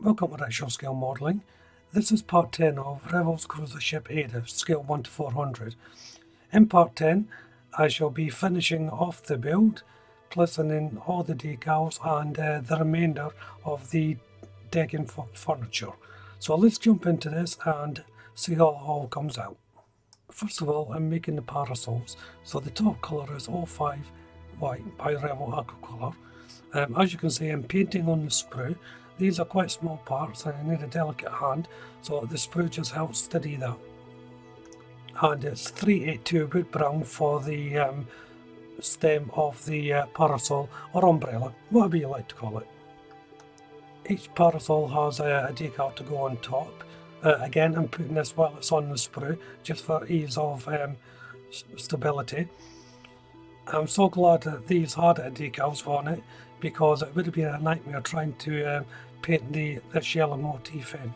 Welcome to Actual Scale Modelling. This is part 10 of Revell's cruiser ship AIDA, scale 1 to 400. In part 10, I shall be finishing off the build, placing in all the decals and the remainder of the decking furniture. So let's jump into this and see how it all comes out. First of all, I'm making the parasols. So the top colour is 05 White by Revell Aquacolor. As you can see, I'm painting on the sprue. These are quite small parts and I need a delicate hand, so the sprue just helps steady that. And it's 382 wood brown for the stem of the parasol or umbrella, whatever you like to call it. Each parasol has a decal to go on top. Again, I'm putting this while it's on the sprue, just for ease of stability. I'm so glad that these had decals on it, because it would have been a nightmare trying to paint this yellow motif in.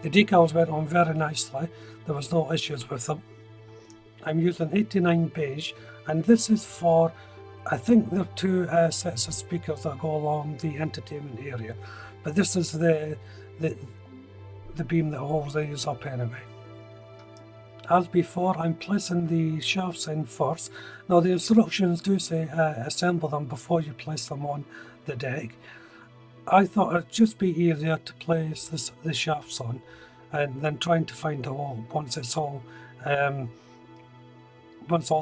The decals went on very nicely, there was no issues with them. I'm using 89 beige, and this is for, I think there are two sets of speakers that go along the entertainment area, but this is the beam that holds these up anyway. As before, I'm placing the shafts in first. Now the instructions do say assemble them before you place them on the deck. I thought it'd just be easier to place the shafts on and then trying to find a hole once all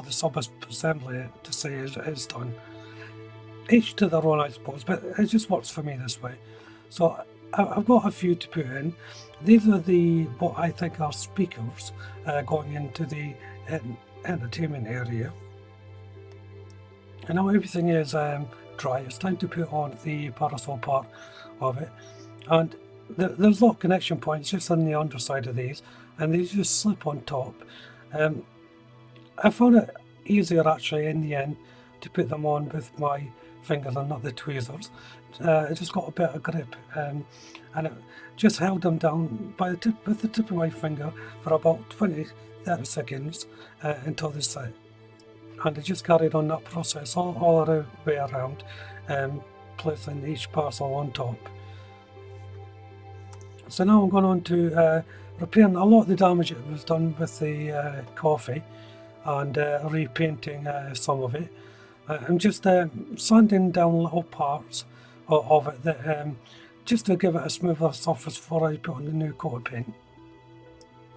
the sub-assembly to say is done. Each to their own, I suppose, but it just works for me this way. So I've got a few to put in. These are what I think are speakers going into the entertainment area. And now everything is dry, it's time to put on the parasol part of it. And there's lot of connection points just on the underside of these, and these just slip on top. I found it easier actually in the end to put them on with my fingers and not the tweezers. It just got a better grip, and it just held them down with the tip of my finger for about 20-30 seconds until they set. And I just carried on that process all the way around, placing each parcel on top. So now I'm going on to repairing a lot of the damage that was done with the coffee and repainting some of it. I'm just sanding down little parts of it that just to give it a smoother surface before I put on the new coat of paint.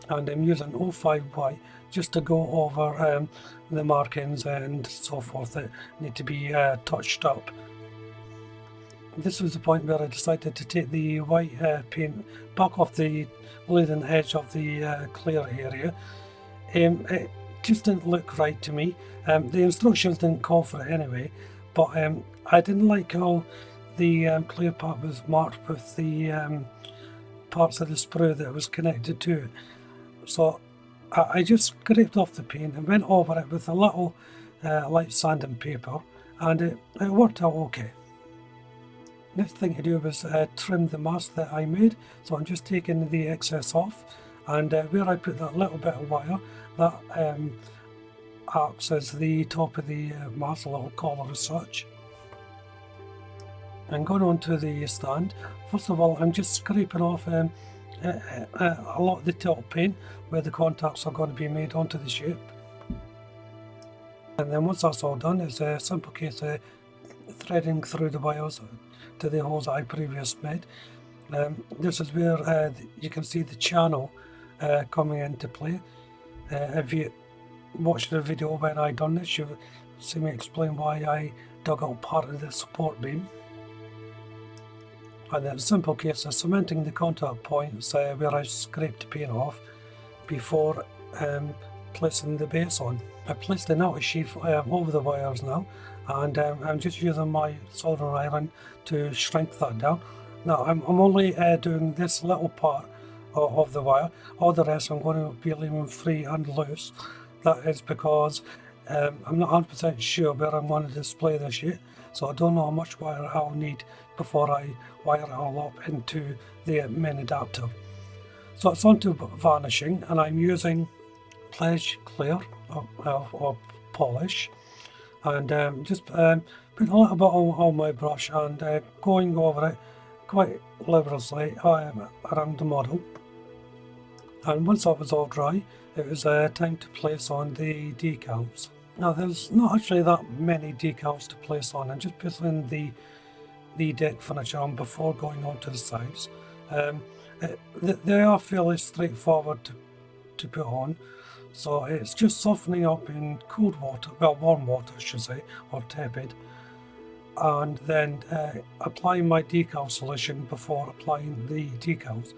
And I'm using 05 white just to go over the markings and so forth that need to be touched up. This was the point where I decided to take the white paint back off the leading edge of the clear area. It just didn't look right to me. The instructions didn't call for it anyway, but I didn't like how the clear part was marked with the parts of the sprue that was connected to it. So I just scraped off the paint and went over it with a little light sanding paper, and it worked out okay. Next thing to do was trim the mask that I made, so I'm just taking the excess off, and where I put that little bit of wire, that acts as the top of the mask, a little collar as such. And going on to the stand, first of all I'm just scraping off a lot of the tilt paint where the contacts are going to be made onto the shape. And then once that's all done, it's a simple case of threading through the wires to the holes that I previously made. This is where you can see the channel coming into play. If you watched the video when I done this, you'll see me explain why I dug out part of the support beam. And then a simple case of cementing the contact points where I scraped the paint off before placing the base on. I placed an outer sheath over the wires now, and I'm just using my soldering iron to shrink that down. Now I'm only doing this little part of the wire. All the rest I'm going to be leaving free and loose. That is because I'm not 100% sure where I'm going to display this yet, so I don't know how much wire I'll need before I wire it all up into the main adapter. So it's on to varnishing, and I'm using Pledge Clear or polish, and just put a little bit on my brush and going over it quite liberously around the model, and once that was all dry, it was time to place on the decals. Now there's not actually that many decals to place on. I'm just putting the deck furniture on before going on to the sides. They are fairly straightforward to put on, so it's just softening up in cold water, well, warm water I should say, or tepid, and then applying my decal solution before applying the decals.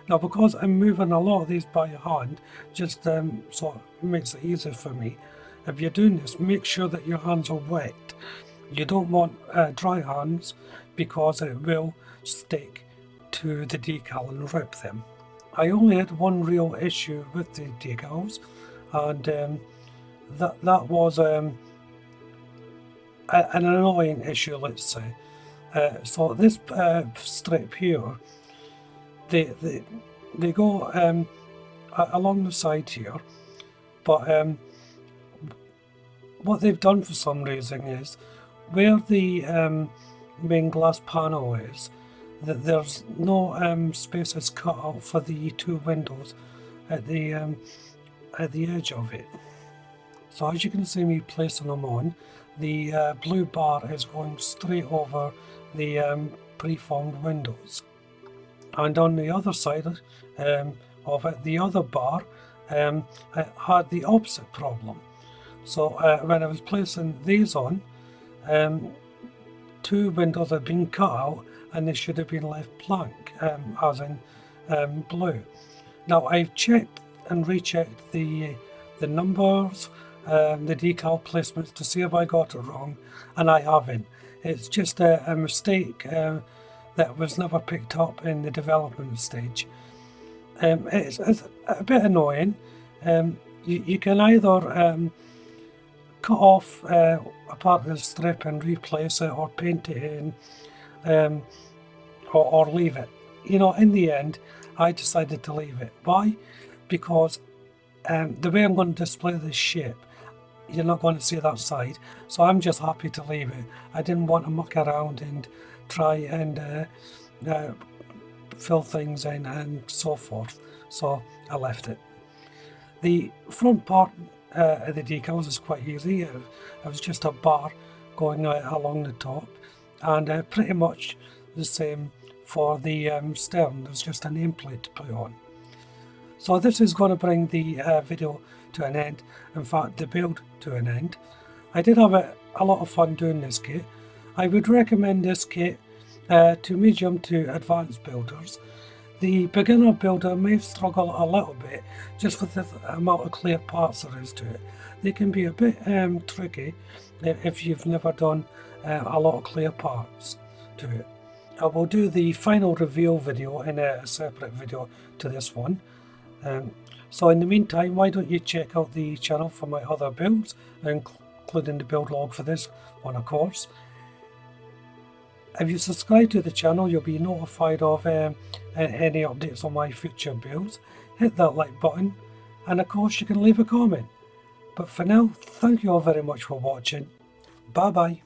Now because I'm moving a lot of these by hand, just sort of makes it easier for me. If you're doing this, make sure that your hands are wet. You don't want dry hands, because it will stick to the decal and rip them. I only had one real issue with the decals, and that was an annoying issue, let's say. So this strip here, they go along the side here, but what they've done for some reason is, where the main glass panel is, that there's no spaces cut out for the two windows at the edge of it. So as you can see me placing them on, the blue bar is going straight over the preformed windows, and on the other side of it, the other bar it had the opposite problem. So when I was placing these on, two windows had been cut out and they should have been left blank, as in blue. Now I've checked and rechecked the numbers, the decal placements to see if I got it wrong, and I haven't. It's just a mistake that was never picked up in the development stage. It's a bit annoying. You can either cut off a part of the strip and replace it, or paint it in, or leave it. You know, in the end, I decided to leave it. Why? Because the way I'm going to display this shape, you're not going to see that side, so I'm just happy to leave it. I didn't want to muck around and try and fill things in and so forth, so I left it. The front part of the decals is quite easy. It was just a bar going along the top, and pretty much the same for the stern. There's just a nameplate to put on. So this is going to bring the video to an end, in fact the build to an end. I did have a lot of fun doing this kit. I would recommend this kit to medium to advanced builders. The beginner builder may struggle a little bit just with the amount of clear parts there is to it. They can be a bit tricky if you've never done a lot of clear parts to it. I will do the final reveal video in a separate video to this one. So in the meantime, why don't you check out the channel for my other builds, including the build log for this one, of course. If you subscribe to the channel, you'll be notified of any updates on my future builds. Hit that like button, and of course you can leave a comment. But for now, thank you all very much for watching. Bye bye.